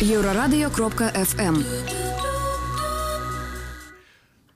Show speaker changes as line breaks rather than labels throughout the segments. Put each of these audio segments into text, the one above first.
Еўрарадыё.FM.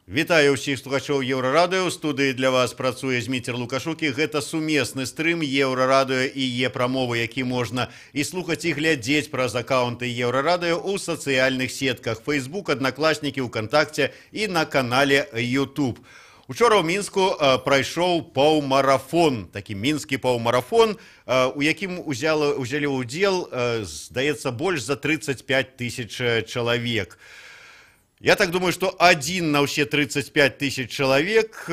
Вітаю ўсіх слухачоў Еўрарадыё. У студыі для вас працуе Зміцер Лукашукі. Гэта сумесны стрым Еўрарадыё і Е-прамовы, які можна і слухаць, і глядзець праз акаунты Еўрарадыё ў сацыяльных сетках Facebook, Аднакласнікі, УКонтакце і на канале YouTube. Учора ў Мінску прайшоў паўмарафон, такі мінскі паўмарафон, у якім узялі ўдзел, здаецца, больш за 35 тысяч чалавек. Я так думаю, что один на ўсе 35 тысяч чалавек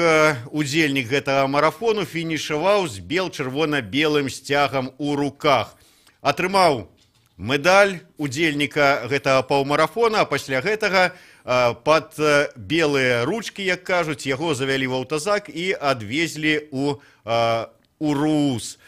удзельнік гэтага марафону фінішаваў з бел-чырвона-белым сцягам у руках. Атрымаў медаль удзельніка гэтага паўмарафона, а пасля гэтага пад белыя ручкі, як кажуць, яго завялі ў аўтазак і адвезлі ў РУС.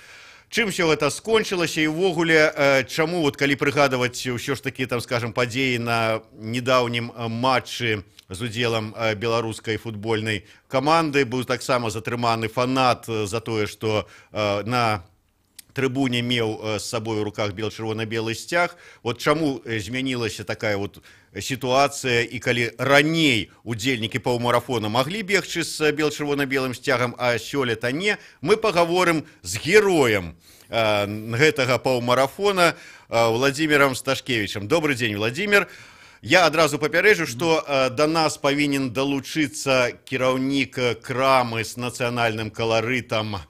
Чым все гэта скончылася і ўвогуле, чаму, калі прыгадваць ўсё ж такі, там, скажем, падзеі на недаўнім матчы з удзелам беларускай футбольнай каманды, быў таксама затрыманы фанат за тое, што на трыбуне меў з сабой у руках бел-чырвона-белы сцяг. Вот чаму змянілася такая вот сітуацыя, і калі раней удзельнікі паўмарафона маглі бегчы з бел-чырвона-белым сцягам, а сёлета не, мы пагаворым з героем гэтага паўмарафона Владимиром Сташкевичем. Добрый день, Владимир. Я адразу папярэджу, што да нас павінен далучыцца кіраўнік крамы з нацыянальным каларытам,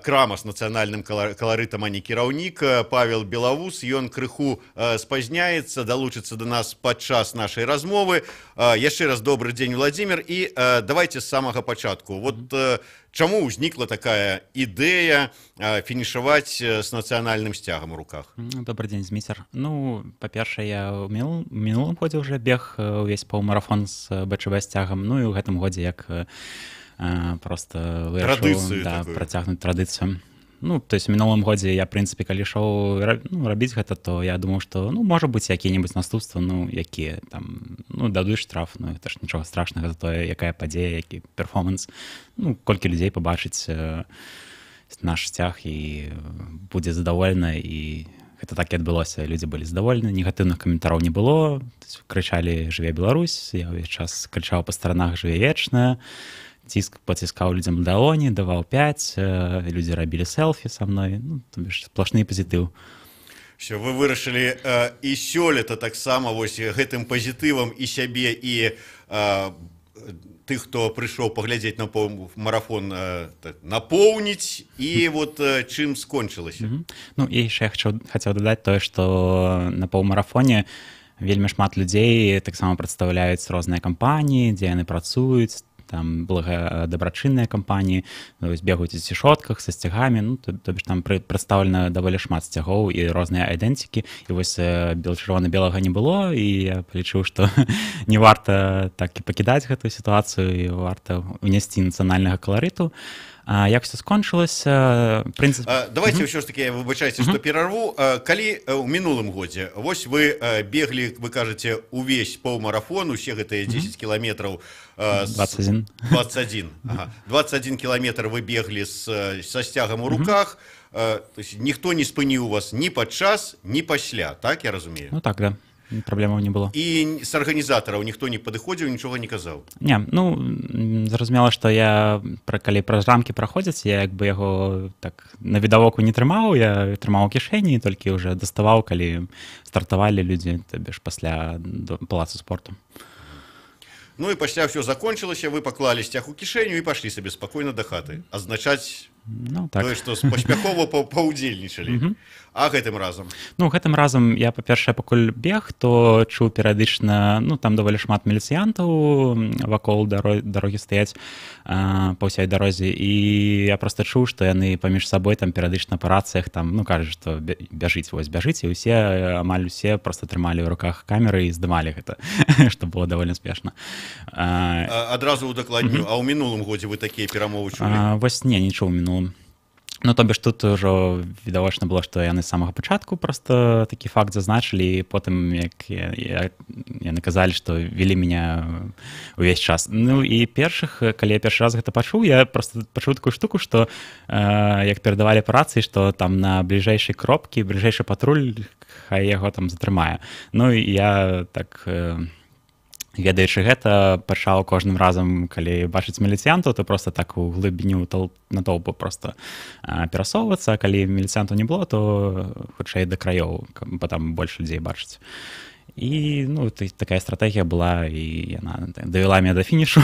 крама з нацыянальным каларытам, а не кіраўнік, Павел Белавус. Ён крыху спазняецца, далучыцца да нас падчас нашай размовы. Яшчэ раз добрый дзень, Владимир, і давайте з самага пачатку. Вот чаму ўзнікла такая ідэя фінішаваць з нацыянальным сцягам у руках?
Добрый дзень, Зміцер. Ну, па-першае, я ў мінулым годзе ўжэ бег увесь паўмарафон з БЧБ сцягам, ну і ў гэтым годзе як просто вырашыў працягнуць традыцыю. Ну, то есть в мінулым годзе я, в прынцыпе, калі ішоў рабіць гэта, то я думаў, што, ну, можа быць, якія-небудзь наступствы, ну, якія там, ну, дадуць штраф, ну, гэта ж нічога страшнага за тое, якая падзея, які перформанс, ну, колькі людзей пабачыць наш сцяг і будзе задаволена, і гэта так і адбылося, людзі былі задаволены, негатыўных каментараў не было, крычалі «Жыве Беларусь», я ўвесь час крычаў па старанах «Жыве вечная», паціскаў людзям далоні, даваў 5, людзі рабілі селфі са мной, ну, то бишь сплошны пазітыў.
Все, вы вырашылі і сёлета таксама вось гэтым пазітывам і сябе, і тых, хто прыйшоў паглядзець на марафон, напоўніць, і вот чым скончылася?
Ну, і яшчэ я хацеў дадаць тое, што на паўмарафоне вельмі шмат людзей таксама прадстаўляюць розныя кампаніі, дзе яны працуюць, там дабрачынныя кампаніі, бегаюць у цішотках са сцягамі, ну, то бишь там прадстаўлена даволі шмат сцягоў і розныя айдэнцікі, і вось бел-чырвона-белага не было, і я палічыў, што не варта так і пакідаць гэтую сітуацыю, і варта ўнесці нацыянальнага каларыту. Як все скончылася, прынцып...
Давайте ўсё ж таки, выбачайце, што перарву. Калі ў мінулым годзе, вось вы беглі, вы кажаце, увесь паўмарафон, усе гэтыя 10 кіламетраў...
21.
21 кіламетр вы беглі са сцягам у руках, то есть ніхто не спыніў вас ні падчас, ні пасля, так, я разумею?
Ну так, да. Праблемаў не было.
І з арганізатараў ніхто не падыходзіў, нічога не казаў?
Не, ну, зразумела, што я, калі праз рамкі праходзяць, я як бы яго так на відавоку не трымаў, я трымаў у кішэні, толькі ўжэ даставаў, калі стартавалі людзі, то бишь пасля палацу спорту.
Ну і пасля ўсё закончылася, вы паклалі сцяг у кішэню і пашлі сабе спакойна да хаты, азначаць тое, што паспяхова паўдзельнічалі. А гэтым разам?
Ну, гэтым разам я, па-першае, пакуль бег, то чуў перыядычна, ну, там даволі шмат міліцыянтаў вакол дарогі стаяць па ўсёй дарозе, і я проста чуў, што яны паміж сабой там перыядычна па рацыях там, ну, кажуць, што бяжыць, вось бяжыць, і ўсе, амаль усе проста трымалі ў руках камеры і здымалі гэта, што было даволі смешна.
Адразу удакладню, а ў мінулым годзе вы такія перамовы чулі?
Вось не чуў у мінулым. Ну, то бишь тут ўжо відавочна было, што яны з самага пачатку проста такі факт зазначылі, і потым, як яны казалі, што вялі мяне ў увесь час. Ну і калі я першы раз гэта пачуў, я просто пачуў такую штуку, што як перадавалі па рацыі, што там на бліжэйшай кропкі бліжэйшы патруль хай яго там затрымае. Ну і я так ведаючы гэта, пачаў кожным разам, калі бачыць міліцыянтаў, то просто так у глыбіню натоўпу просто перасоўвацца, калі міліцыянтаў не было, то хутчэй да краёў, бо там больш людзей бачыць. І такая стратэгія была, і яна давяла мяне да фінішу.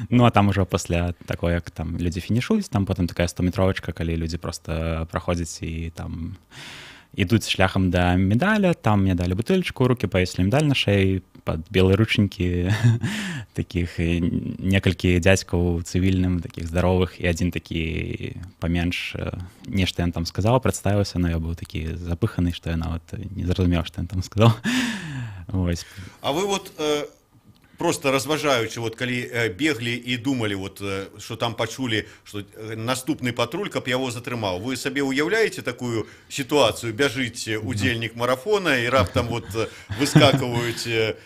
Ну а там ужо пасля такое, як там людзі фінішуюць, там потым такая 100-метровачка, калі людзі просто праходзяць і там ідуць шляхам да медаля, там мне далі бутылечку ў рукі, павесілі медаль на шеі пад белыя ручнікі, такіх некалькі дзядзькаў цывільным, такіх здаровых, і адзін такі паменш, нешта ён там сказаў, прадставіўся, но я быў такі запыханы, што я нават не зразумеў, што ён там сказаў. Ось.
А вы просто разважаючы, калі беглі і думалі, што там пачулі, што наступны патруль, каб яго затрымаў, вы сабе ўяўляеце такую сітуацыю, бяжыць удзельнік марафона і раптам выскакваюць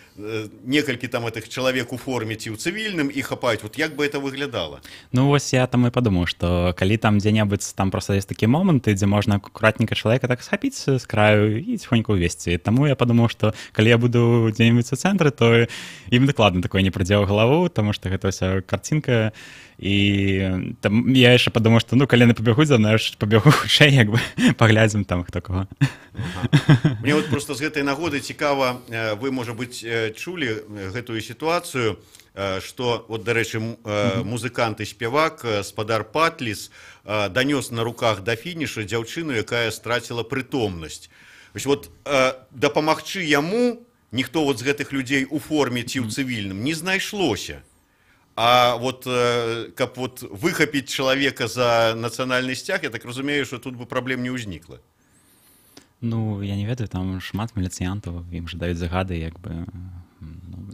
некалькі там этих чалавек у форме ці ў цывільным і хапаюць. Як бы это выглядала?
Ну вось я там і падумаў, што калі там дзе-небудзь там просто ёсць такі моманты, дзе можна акуратненька чалавека так схапіць з краю і ціхонька ўвесці. Таму я падумаў, што калі я буду дзе-небудзь у цэнтры, то ім дакладна такое не прыдзе ў галаву, таму што гэта ўся карцінка. І там я яшчэ падумаў, што калі яны пабягуць за мной, я пабягу хутчэй, як бы паглядзім там хто кого.
Мне просто з гэтай нагоды цікава, вы, можа быць, чулі гэтую сітуацыю, што, дарэчы, музыкант і спявак спадар Патліс данёс на руках да фінішу дзяўчыну, якая страціла прытомнасць. Дапамагчы яму ніхто з гэтых людзей у форме ці ў цывільным не знайшлося. А каб выхапіць чалавека за нацыянальны сцяг, я так разумею, што тут бы праблем не ўзнікла.
Ну, я не ведаю, там шмат міліцыянтаў, ім жа даюць загады, як бы...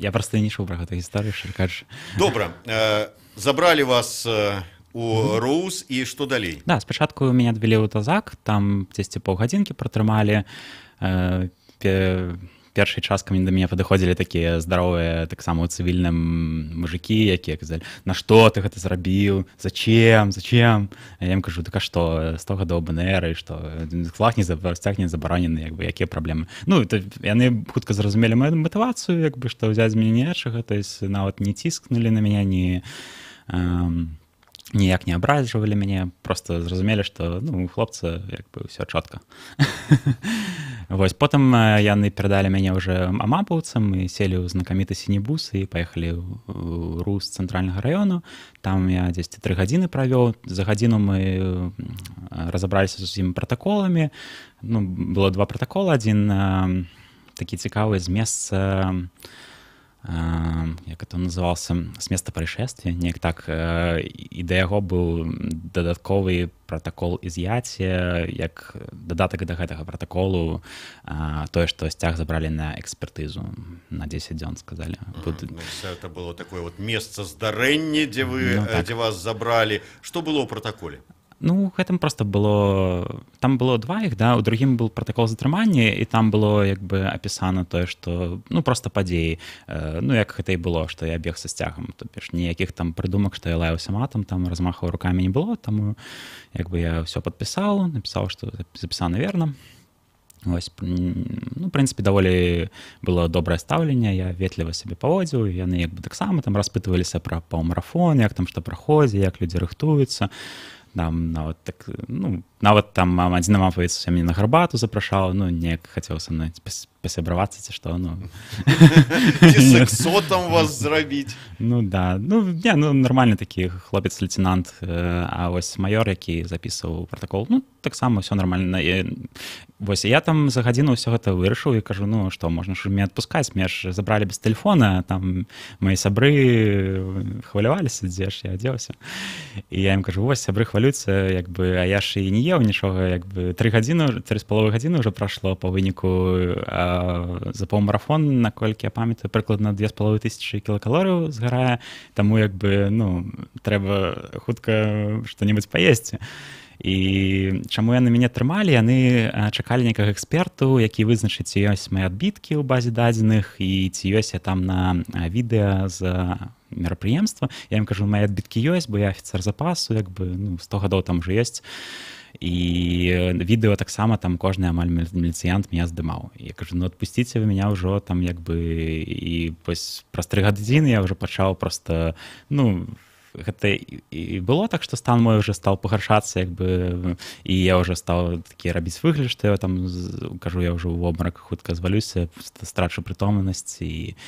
Я проста не чуў пра гэту гісторыю, што кажаш.
Добра. Забралі вас у РУС, і што далей?
Да, спачатку мяне адвялі ў тазак, там дзесьці паўгадзінкі пратрымалі. Першы час ко мне да мяне падыходзілі такія здаровыя, таксама ў цывільным мужыкі, якія казалі: на што ты гэта зрабіў, зачем? Я ім кажу: так а што, 100 гадоў БНР, і што флаг сцяг не забаронены, як бы, якія праблемы. Ну, яны хутка зразумелі маю матывацыю, як бы, што ўзяць з мяне нечага, то есть нават не ціскнулі на мяне, ніяк не абразжвалі мяне, просто зразумелі, што хлопцы, як бы, ўсё чётка. Вось, потым яны перадалі мяне ўжо амапаўцам, і селі ў знакаміты сіні бус і паехалі ў РУС цэнтральнага раёну. Там я дзесьці 3 гадзіны правёў. За гадзіну мы разабраліся з усімі пратаколамі. Было 2 пратакола. Адзін такі цікавы з месца, як это назывался, с места происшествия, неяк так, і да яго быў дадатковы протакол із'яцця, як дадатак да гэтага протаколу, тое, што сцяг забралі на экспертызу на 10 дзён, сказалі.
Это было такое месца здарэння, дзе вас забралі. Што было ў протаколе?
Ну, гэтым просто было... Там было 2 іх, да? У другім был протакол затрымання, і там было, як бы, апісана тое, што, просто падзеі. Як гэта і было, што я бег са сцягам. То бишь, ніякіх там прыдумак, што я лаяўся матам, там размахваў рукамі не было, таму, як бы, я ўсё падпісаў, напісаў, што запісана верна. Вось, в прынцыпе, даволі было добрае стаўленне, я ветліва сябе паводзіў, яны, як бы, таксама там распытваліся пра паўмарафон, як там што праходзіць, як людзі рыхтуюцца. Там нават там адзін амапавец мяне на гарбату запрашаў, неяк хацеў са мной пасябравацца ці што,
Ці сексотам вас зрабіць?
Да, нармальны такі хлопец-лейтенант, а вось майор, які запісваў пратакол, таксама ўсё нармальна. Вось, я там за гадзіну ўсё гэта вырашыў і кажу: што, можна ж мяне адпускаць, мяне ж забралі без тэлефона, там мои сябры хваляваліся, дзе ж я адзеўся. І я ім кажу: вось, сябры хвалююцца, як бы, а я ж і не еў нічога, як бы, 3,5 гадзіны ўжо прайшло па выніку, за паўмарафон, наколькі я памятаю, прыкладна 2500 кілакалорыяў згарае, таму, як бы, трэба хутка што-небудзь паесці. І чаму яны мяне трымалі, яны чакалі некага эксперту, які вызначыць, ці ёсць мае адбіткі ў базе дадзеных і ці ёсць я там на відэа з мерапрыемства. Я ім кажу, мае адбіткі ёсць, бо я афіцэр запасу, як бы 100 гадоў там уже ёсць. І відэо таксама там кожны амаль міліцыянт меня здымаў. Я кажу, адпусціце вы меня ўжо там як бы і праз 3 гадзіны я ўжо пачаў проста, гэта і было так, што стан мой уже стаў пагаршацца, як бы, і я уже стаў такі рабіць выгляд, што я там, кажу, я ўжо ў обмарак хутка звалюся, страчу прытомнасць, і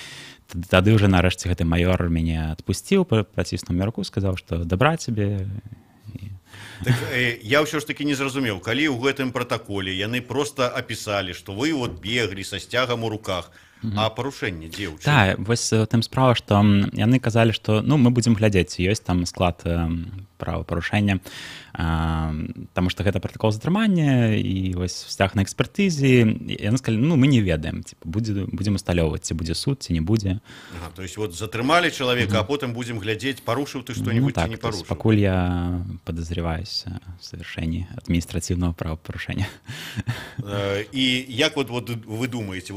тады уже нарэшце гэты маёр мяне адпусціў, паціснуў мне руку, сказаў, што дабра цябе.
Так, я ўсё ж такі не зразумеў, калі ў гэтым пратаколе яны проста апісалі, што вы беглі са сцягам у руках, а парушэнне дзе?
Так, вось тым справа, што яны казалі, што мы будзем глядзець, ёсць там склад правапарушэння, таму што гэта пратакол затрымання і вось сцяг на экспертызе. Яны сказалі, мы не ведаем, будзем усталёўваць, ці будзе суд, ці не будзе.
То есть затрымалі чалавека, а потым будзем глядзець, парушыў ты што-нибудь ці не парушыў.
Пакуль я подозреваюсь в совершении административного правопарушения.
І як вы думаеце,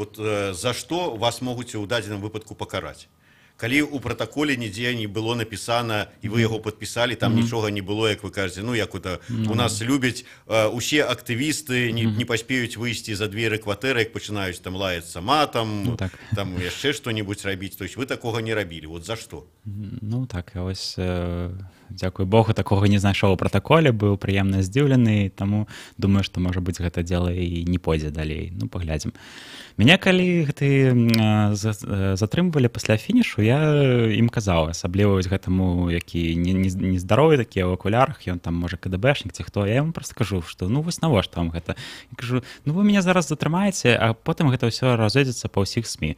за што вас могуць у дадзеным выпадку пакараць? Калі ў пратаколе нідзе не было напісана, і вы яго падпісалі, там нічога не было, як вы кажаце, як у нас любяць усе актывісты, не паспеюць выйсці за дзверы кватэры, як пачынаюць там лаяцца матам, там яшчэ што-нибудь рабіць. То есть вы такога не рабілі. За што?
Так, вось, дзякуй Богу, такога не знайшоў у пратаколе, быў прыемна здзіўлены, таму думаю, што, можа быць, гэта дзела і не пойдзе далей. Паглядзім. Мяне калі гэты затрымвалі пасля фінішу, я ім казаў, асабліва гэтаму, які нездаровы такі ў акулярах, ён там, можа, КДБшнік ці хто, я яму проста кажу, што вось навошта вам гэта? Я кажу, вы мяне зараз затрымаеце, а потым гэта ўсё разойдзецца па ўсіх СМІ.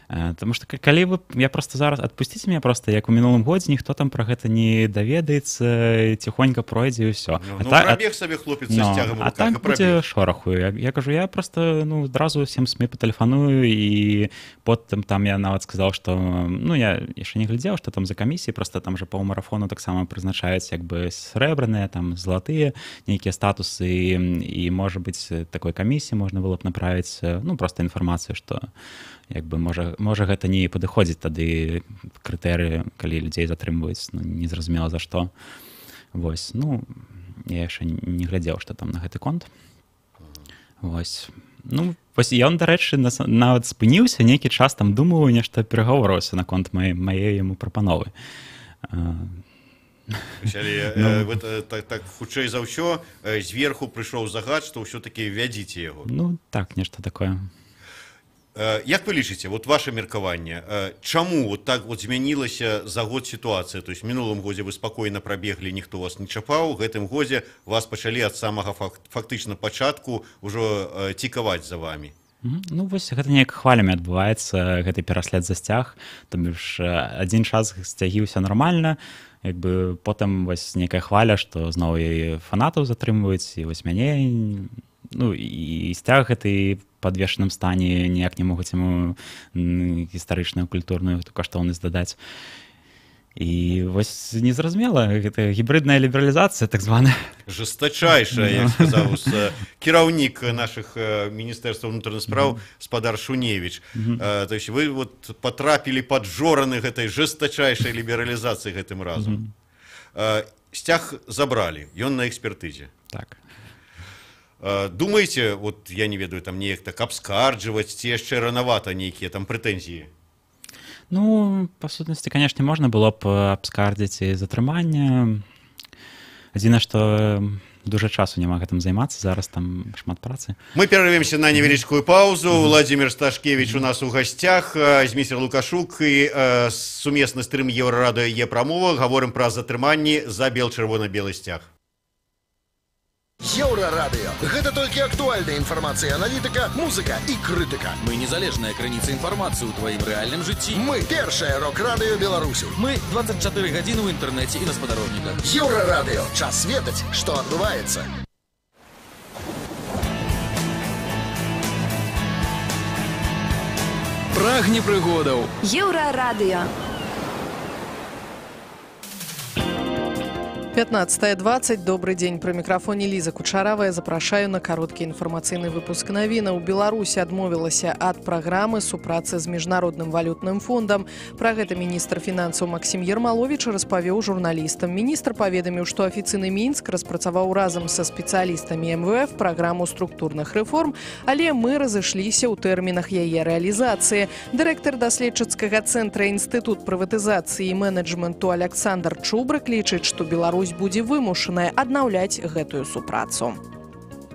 Таму што калі я проста зараз адпусціце мяне проста, як у мінулым годзе ніхто там пра гэта не даведаецца, ціхонька пройдзе і ўсё.
Прабег сабе хлопец са сцягам у руках.
А так будзе шораху. Я кажу, я проста адразу всем СМІ патэлефаную, і потым там я нават сказаў, што я яшчэ не глядзеў, што там за камісіі, проста там же па марафону таксама прызначаюць як бы срэбраныя, там залатыя нейкія статусы, і можа быць такой камісіі можна было б направіць проста інфармацыю, што як бы можа гэта не падыходзіць тады крытэрыі, калі людзей затрымваюць, незразумела за што. Вось, я яшчэ не глядзеў, што там на гэты конт. Вось. Вось ён, дарэчы, нават спыніўся, нейкі час там думаў, нешта перагаворваўся наконт мае яму прапановы.
Так хутчэй за ўсё зверху прыйшоў загад, што ўсё-такі вядзіце яго.
Так, нешта такое.
Як вы лічыце, ваша меркаванне, чаму так змянілася за год сітуацыя? То есть в мінулым годзе вы спакойна прабеглі, ніхто вас не чапаў, у гэтым годзе вас пачалі ад самага фактычна пачатку ўжо цікаваць за вамі.
Вось гэта неяк хвалямі адбываецца, гэты пераслед за сцяг. Там ж адзін час сцягі ўсё нармальна, як бы потым вось нейкая хваля, што зноў і фанатаў затрымваюць, і вось мяне, і сцяг гэты падвешаным стане, ніяк не могуць яму гістарычную, культурную каштоўнасць дадаць. І вось незразумела, гэта гібридная лібералізацыя, так званая.
Жестачайшая, як сказаў кіраўнік нашых міністэрства ўнутраных спраў спадар Шуневіч. То есть вы патрапілі пад жораны гэтай жестачайшай лібералізацыі гэтым разам. Сцяг забралі, ён на экспертызе.
Так.
Думаеце, я не ведаю, там неяк так абскарджваць, ці яшчэ ранавата нейкія там прэтэнзіі?
Па сутнасці, канешне, можна было б абскардзіць і затрыманне. Адзінае, што дужа часу няма гэтым займацца, зараз там шмат працы.
Мы перарывемся на невялічкую паузу. Владзімір Сташкевіч у нас у гасцях, Зміцер Лукашук і сумесны стрым Еўрарадыё Е-прамова. Гаворым пра затрыманні за бел-чырвона-белы сцяг.
Еўрарадыё. Гэта толькі актуальная інфармацыя, аналітыка, музыка і крытыка.
Мы незалежная крыніца інфармацыі ў тваім рэальным жыцці.
Мы першае рок-радыё Беларусі.
Мы 24 гадзіны ў інтэрнэце і на спадарожніках.
Еўрарадыё. Час ведаць, што адбываецца.
Прагне прыгодаў.
Еўрарадыё. 15:20. Добрый день. Про микрофоне Лиза Кучаравая. Запрашаю на кароткі інфармацыйны выпуск навінаў. Беларусь адмовілася ад праграмы супрацы з Міжнародным валютным фондам. Пра гэта міністр фінансаў Максім Ермалович распавёў журналістам. Міністр паведаміў, што афіцыйны Мінск распрацаваў разам са спецыялістамі МВФ праграму структурных рэформ, але мы разышліся ў тэрмінах яе рэалізацыі. Дырэктар даследчыцкага цэнтра Інстытут прыватызацыі і менеджменту Александр Чубрык лічыць, што Беларусь будзе вымушаная аднаўляць гэтую супрацу.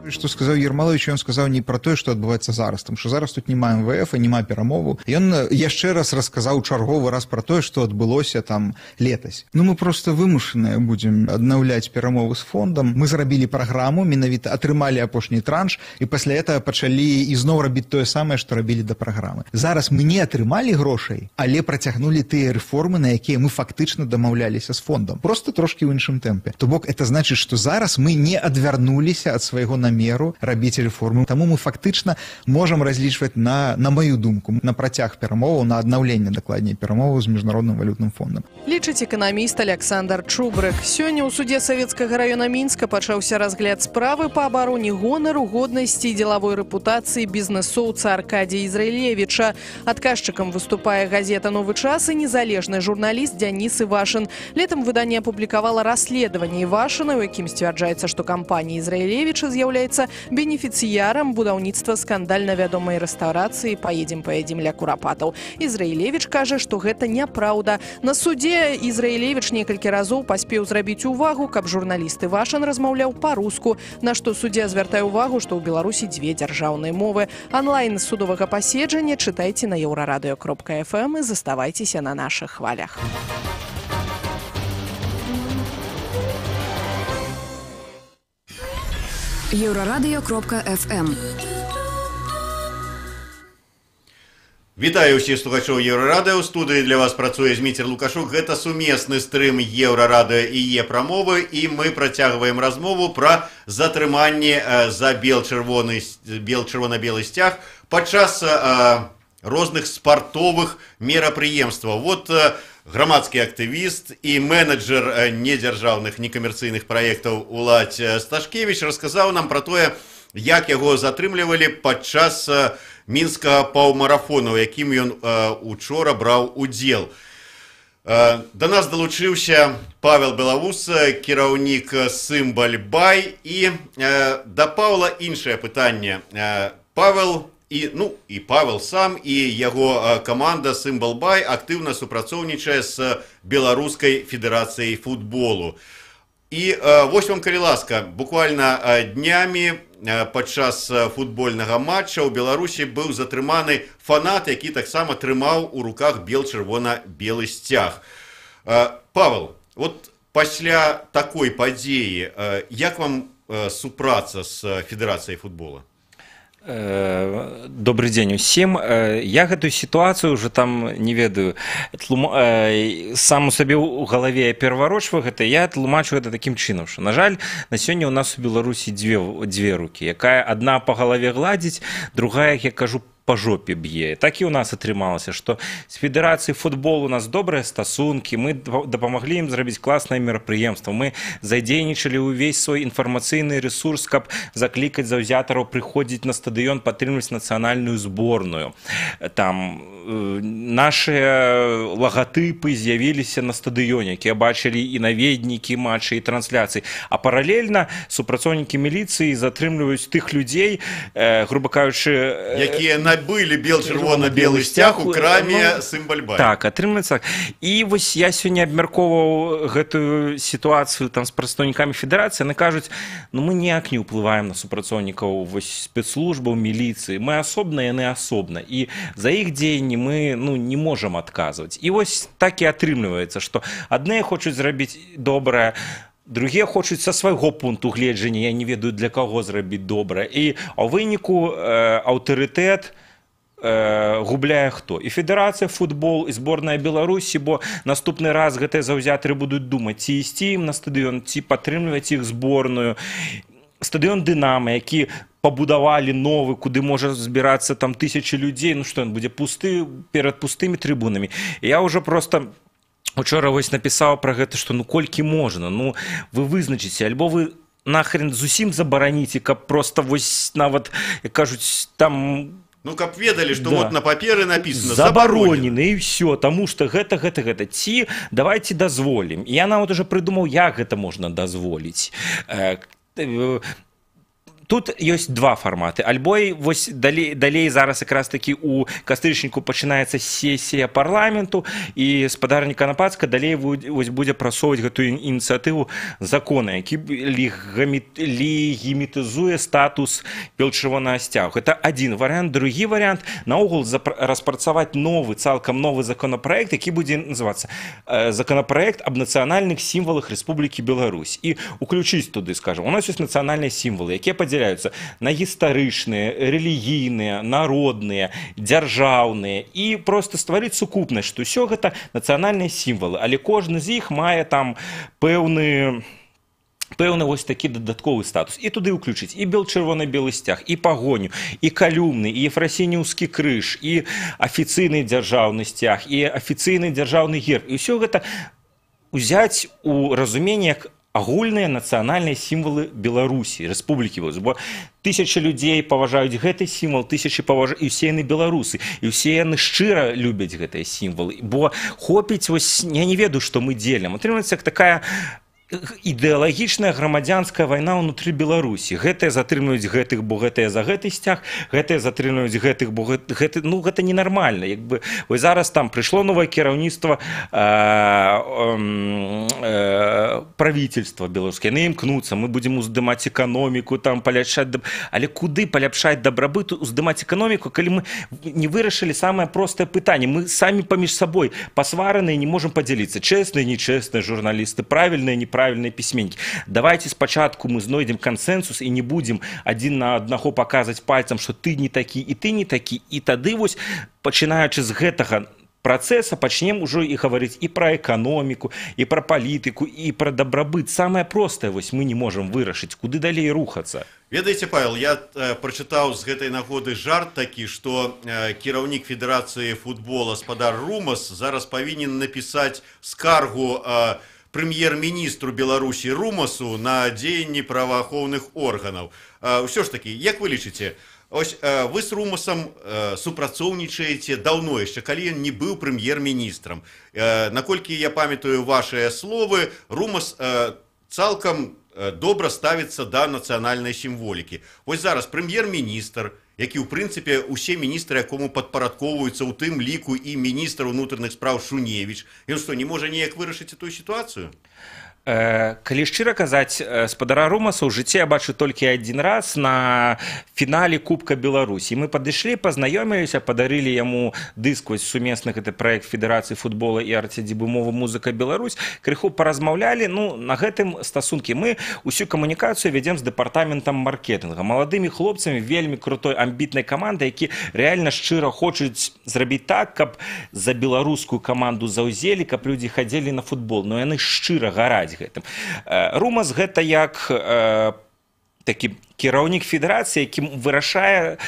Что сказал Ермалович, он сказал не про то, что отбывается зараз, потому что зараз тут нема МВФ и нема перамову. И он яшчэ раз рассказал чарговы раз про то, что отбылося там летась. Ну, мы просто вымушаныя будем аднаўляць перамовы с фондом. Мы зрабілі программу, менавіта атрымалі апошні транш, и после этого пачалі ізноў рабіць тое самае, что рабілі до программы. Зараз мы не атрымалі грошай, але працягнулі тыя рэформы, на якія мы фактычна дамаўляліся з фондом. Просто трошки ў іншым тэмпе. То бок, это значит, что зараз мы не адвярнуліся ад свайго меру рабіць рэформы. Таму мы фактычна можам разлічваць на маю думку, на працяг перамоваў, на аднаўленне дакладней перамоваў з Міжнародным валютным фондам.
Лічыць эканаміст Александр Чубрык. Сёння ў суде Савецкага раёна Мінска пачаўся разгляд справы па абароне гонару, годнасці і дзелавой рэпутацыі бізнэсоўца Аркадія Ізраілевіча. Адказчыкам выступае газета «Новы час» і незалежны журналіст Дзяніс Івашын. Летам выданне апублікавала расследаванне Івашына, у якім сцвярджаецца, што кампанія Ізраілевіча з'яўляецца бенефіцыярам будаўніцтва скандальна вядомай рэстаўрацыі «Поедем ля курапатаў». Ізраілевіч кажа, што гэта няпраўда. На судзе Ізраілевіч некалькі разоў паспеў зрабіць увагу, каб журналіст Івашын размаўляў па-руску, на што суддзя звяртае ўвагу, што ў Беларусі дзве дзяржаўныя мовы. Анлайн з судовага паседжання чытайце на еўрарадыё.фм і заставайцеся на нашых хвалях.
Еўрарадыё.фм.
Вітаю ўсіх слухачоў Еўрарадыё. У студыі для вас працуе Зміцер Лукашук. Гэта сумесны стрым Еўрарадыё і Е-прамовы, і мы працягваем размову пра затрыманне за бел-чырвона-белы сцяг падчас розных спартовых мерапрыемстваў. Вот грамадскі актывіст і менеджер недзяржаўных некамерцыйных праектаў Уладзь Сташкевіч расказаў нам пра тое, як яго затрымлівалі падчас мінскага паўмарафона, у якім ён учора браў удзел. Да нас далучыўся Павел Белавус, кіраўнік Сымбаль-Бай, і да Павла іншае пытанне. Павел і Павел сам і яго каманда Сымбаль-Бай актыўна супрацоўнічае з Беларускай федэрацыяй футболу. І вось вам, калі ласка, буквально днямі падчас футбольнага матча ў Беларусі быў затрыманы фанат, які таксама трымаў у руках бел-чырвона-белы сцяг. Павел, вот пасля такой падзеі, як вам супраца з федэрацыяй футбола?
Добрый дзень усім. Я гэтую сітуацыю уже там не ведаю, сам у сабе ў галаве пераварочваю гэта, я тлумачу гэта такім чынам, што, на жаль, на сёння ў нас у Беларусі дзве рукі, якая адна па галаве гладзіць, другая, як я кажу, по жопе б'е. Так і ў нас атрымалася, што з федэрацыяй футболу у нас добрыя стасункі, мы дапамаглі ім зрабіць класнае мерапрыемства, мы задзейнічалі ўвесь свой інфармацыйны рэсурс, каб заклікаць заўзятараў прыходзіць на стадыён, падтрымліваць нацыянальную зборную. Там нашыя лагатыпы з'явіліся на стадыёне, якія бачылі і наведнікі матчы, і трансляцыі. А паралельна супрацоўнікі міліцыі затрымліваюць тых людзей, груба кажучы,
якія набылі бел-чырвона-белы сцяг у краме Сымбаль-Бай.
Так, атрымліваецца. І вось я сёння абмяркоўваў гэтую сітуацыю там з прадстаўнікамі федэрацыі, яны кажуць, мы ніяк не ўплываем на супрацоўнікаў спецслужбаў, міліцыі, мы асобна, яны асобна. І за іх дзеянні мы не можам адказваць. І вось так і атрымліваецца, што адныя хочуць зрабіць добрае, другія хочуць са свайго пункту гледжання, я не ведаю для каго зрабіць добра. І ў выніку аўтарытэт губляе хто? І федэрацыя футбол, і зборная Беларусі, бо наступны раз гэтыя заўзятары будуць думаць, ці ісці ім на стадыён, ці падтрымліваць іх зборную. Стадыён «Дынама», які пабудавалі новы, куды можа збірацца там тысячы людзей, што ён будзе пусты перад пустымі трыбунамі. Я ўжо просто учора вось напісаў пра гэта, што ну колькі можна, ну вы вызначыце, альбо вы нахрен зусім забараніце, каб просто вось нават, як кажуць, там...
Ну, каб ведалі, што вот на паперы напісана
забаронены, і ўсё, таму што гэта. Ці давайце дазволім. Я нават уже прыдумаў, як гэта можна дазволіць. Тут ёсць два фарматы. Альбо вось далей зараз якраз такі у кастрычніку пачынаецца сесія парламенту, і спадарня Канапацка далей вось будзе прасоўваць гэтую ініцыятыву закона, які легімітызуе статус белчырвонага сцягу. Гэта адзін варыянт. Другі варыянт наогул распрацаваць цалкам новы законапраект, які будзе называцца законапраект аб нацыянальных сімвалах Рэспублікі Беларусь. І уключыць туды, скажам, у нас ёсць нацыянальныя сімвалы, якія падзяляюцца на гістарычныя, рэлігійныя, народныя, дзяржаўныя, і просто стварыць сукупнасць, што ўсё гэта нацыянальныя сімвалы, але кожны з іх мае там пэўны вось такі дадатковы статус. І туды ўключыць і чырвона-белы сцяг, і пагоню, і калюмны, і ефрасініўскі крыж, і афіцыйны дзяржаўны сцяг, і афіцыйны дзяржаўны герб. І ўсё гэта ўзяць у разуменне як агульныя нацыянальныя сімвалы Беларусі, Рэспублікі Беларусь. Бо тысячы людзей паважаюць гэты сімвал, тысячы паважаюць, і ўсе яны беларусы, і ўсе яны шчыра любяць гэтыя сімвалы. Бо хопіць, вось, я не ведаю, што мы дзелім. Атрымаецца як такая ідэалагічная грамадзянская вайна ўнутры Беларусі. Гэтыя затрымліваюць гэтых, бо гэтыя за гэты сцяг, гэтыя затрымліваюць гэтых, бо гэты, ну, гэта ненармальна. Як бы, вось зараз там прыйшло новае кіраўніцтва правительства беларускае, яны імкнуцца, мы будзем уздымаць эканоміку, там паляпшаць, але куды паляпшаць дабрабыт, уздымаць эканоміку, калі мы не вырашылі самае простае пытанне, мы самі паміж сабой пасвараныя, не можам падзяліцца, чэсныя, нечэсныя журналісты, правільныя, неправільныя пісьменнікі. Давайте спачатку мы знойдзем кансенсус і не будзем адзін на аднаго паказваць пальцам, што ты не такі і ты не такі, і тады вось, пачынаючы з гэтага працэса, пачнем ужо і гаварыць і пра эканоміку, і пра палітыку, і пра дабрабыт. Самае простае вось мы не можам вырашыць, куды далей рухацца.
Ведаеце, Павел, я прачытаў з гэтай нагоды жарт такі, што кіраўнік Федэрацыі футбола спадар Румас зараз павінен напісаць скаргу прэм'ер-міністру Беларусі Румасу на дзеянні праваахоўных органаў. Ўсё ж такі, як вы лічыце, ось вы з Румасам супрацоўнічаеце даўно яшчэ, калі ён не быў прэм'ер-міністрам. Наколькі я памятаю вашыя словы, Румас цалкам добра ставіцца да нацыянальнай сімволікі. Вось зараз прэм'ер-міністр, які, ў прынцыпе, усе міністры, якому падпарадковваюцца, у тым ліку і міністр унутраных спраў Шуневіч, ён што, не можа неяк вырашыць эту сітуацыю?
Калі шчыра казаць, спадара Румаса ў жыцці я бачу толькі адзін раз на фінале Кубка Беларусі. Мы падышлі, пазнаёміліся, падарылі яму дыск сумесны гэты праект Федэрацыі футбола і арцідзібумова музыка Беларусь, крыху паразмаўлялі, ну, на гэтым стасункі. Мы ўсю камунікацыю вядзем з дэпартаментам маркетынга, маладымі хлопцамі, вельмі крутой амбітнай камандай, які рэальна шчыра хочуць зрабіць так, каб за беларускую каманду заўзелі, каб людзі хадзелі на футбол, но яны шчыра гараць гэтым. Румас гэта як такі кіраўнік федэрацыі, які вырашае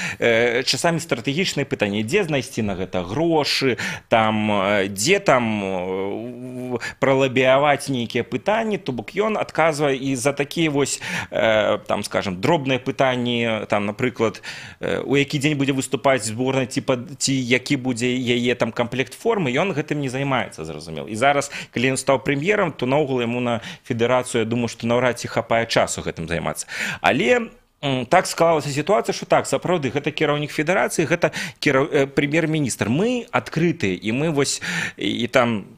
часамі стратэгічныя пытанні, дзе знайсці на гэта грошы, там, дзе там пралабіяваць нейкія пытанні, то бок ён адказвае і за такія вось, там, скажем, дробныя пытанні, там, напрыклад, у які дзень будзе выступаць зборная, ці які будзе яе там камплект формы, ён гэтым не займаецца, зразумела. І зараз, калі ён стаў прэм'ерам, то наогул яму на федэрацыю, я думаю, што наўрад ці хапае часу гэтым займацца. Але так склалася сітуацыя, што так, сапраўды, гэта кіраўнік федэрацыі, гэта прэм'ер-міністр. Мы адкрытыя, і мы вось, і там,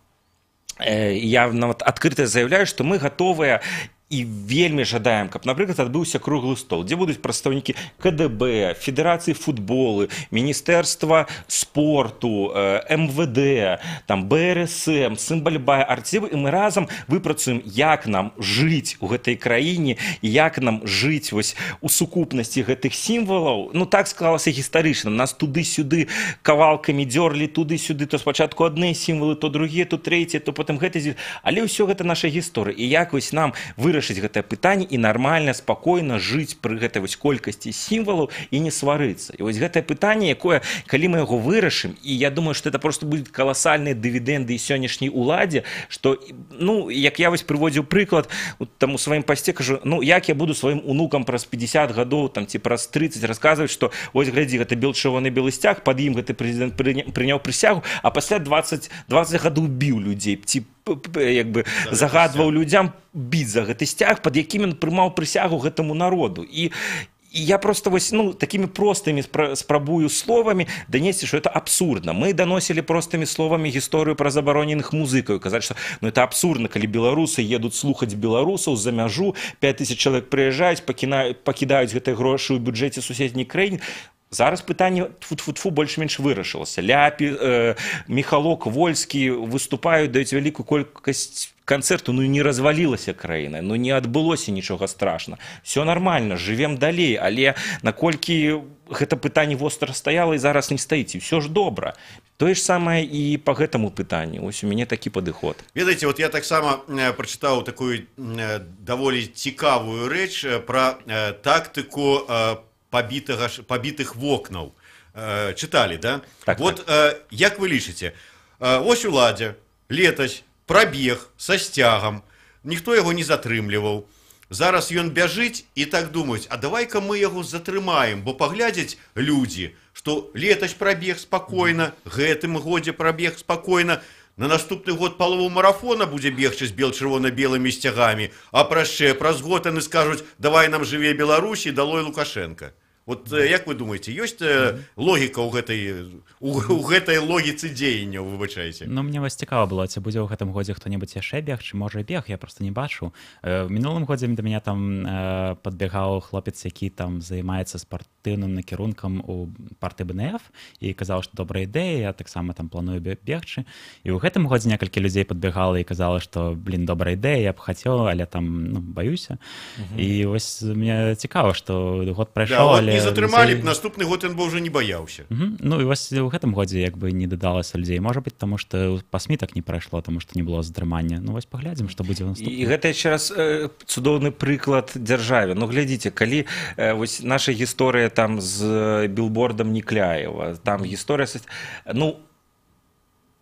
я нават адкрыта заяўляю, што мы гатовыя і вельмі жадаем, каб, напрыклад, адбыўся круглы стол, дзе будуць прадстаўнікі КДБ, Федэрацыі футболу, Міністэрства спорту, МВД, там, БРСМ, Цымбальбай, Арцівы, і мы разам выпрацуем, як нам жыць у гэтай краіне, і як нам жыць вось у сукупнасці гэтых сімвалаў. Ну, так склалася гістарычна. Нас туды-сюды кавалкамі дзёрлі, туды-сюды, то спачатку адныя сімвалы, то другія, то трэція, то потым гэты. Але ўсё гэта наша гісторыя. І як вось нам вырашыць вырашыць гэтае пытанне і нармальна спакойна жыць пры гэтай вось колькасці сімвалаў і не сварыцца. І вось гэтае пытанне, якое калі мы яго вырашым, і я думаю, што это просто будуць каласальныя дывідэнды і сённяшняй уладзе, што ну як я вось прыводзіў прыклад там у сваім пасце, кажу, ну як я буду сваім унукам праз 50 гадоў там ці праз 30 расказваць, што ось глядзі, гэта чырвоны белы сцяг, пад ім гэты прэзідэнт прыняў прысягу, а пасля 20 гадоў біў людзей, ці як бы загадваў людзям біць за гэты сцяг, пад якім ён прымаў прысягу гэтаму народу. І я просто вось, ну, такімі простымі спрабую словамі данесці, што это абсурдна. Мы даносілі простымі словамі гісторыю пра забароненых музыкаў, казаць, што ну, это абсурдна, калі беларусы едуць слухаць беларусаў за мяжу, 5000 чалавек прыязджаюць, пакідаюць гэтыя грошы ў бюджэце суседняй краіны. Зараз пытанне тфу-тфу-тфу больш-менш вырашылася. Ляпі, Міхалок, Вольскі выступаюць, даюць вялікую колькасць канцэрту, ну не развалілася краіна, ну не адбылося нічога страшна. Все нормально, жывем далей, але наколькі гэта пытанне востра стаяла і зараз не стаіць, і все ж добра. Тое ж самае і па гэтаму пытанню. Ось у мяне такі падыход.
Ведаеце, вот я таксама прачытаў такую даволі цікавую рэч пра тактыку пабітых вокнаў. Чыталі, да?
Так,
вот
так.
Як вы лічыце, ось уладзе летась прабег са сцягам, ніхто яго не затрымліваў. Зараз ён бяжыць і так думаюць, а давай-ка мы яго затрымаем, бо паглядзяць людзі, што летась прабег спакойна, гэтым годзе прабег спакойна, на наступны год палову марафона будзе бегчы з чырвона-белымі сцягамі, а праз год яны скажуць, давай нам жыве Беларусь і далой Лукашенко. Вот як вы думаете, ёсць логіка ў гэтай логіцы дзеянняў, выбачайце?
Ну, мне вось цікава было, ці будзе ў гэтым годзе хто-небудзь яшчэ бег, ці можа бег, я просто не бачу. Мінулым годзе да мяне там падбегаў хлопец, які там займаецца спартыўным накірункам у партыі БНФ і казаў, што добрая ідэя, я таксама там планую бегчы. І ў гэтым годзе некалькі людзей падбегала і казала, што, блін, добрая ідэя, я б хацеў, але там, ну, баюся. І вось мне цікава, што год прайшоў, але
не затрымалі б, наступны год ён бы ўжо не баяўся.
Ну і вось у гэтым годзе як бы не дадалася людзей. Можа быць, таму што па СМІ так не прайшло, таму што не было затрымання. Ну вось паглядзім, што будзе ў наступным.
І гэта яшчэ раз цудоўны прыклад дзяржаве. Ну глядзіце, калі вось наша гісторыя там з білбордам Некляева, там гісторыя, ну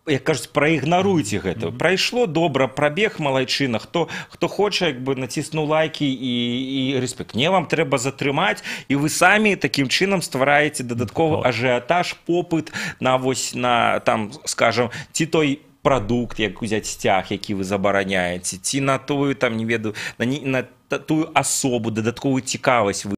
як кажуць, праігнаруйце гэта. Прайшло добра, прабег малайчына, хто хоча, як бы націснуў лайкі і рэспект. Не, вам трэба затрымаць, і вы самі такім чынам ствараеце дадатковы ажыятаж, попыт на вось на там, скажам, ці той прадукт, як узяць сцяг, які вы забараняеце, ці на тую там, не ведаю, на тую асобу, дадатковую цікавасць вы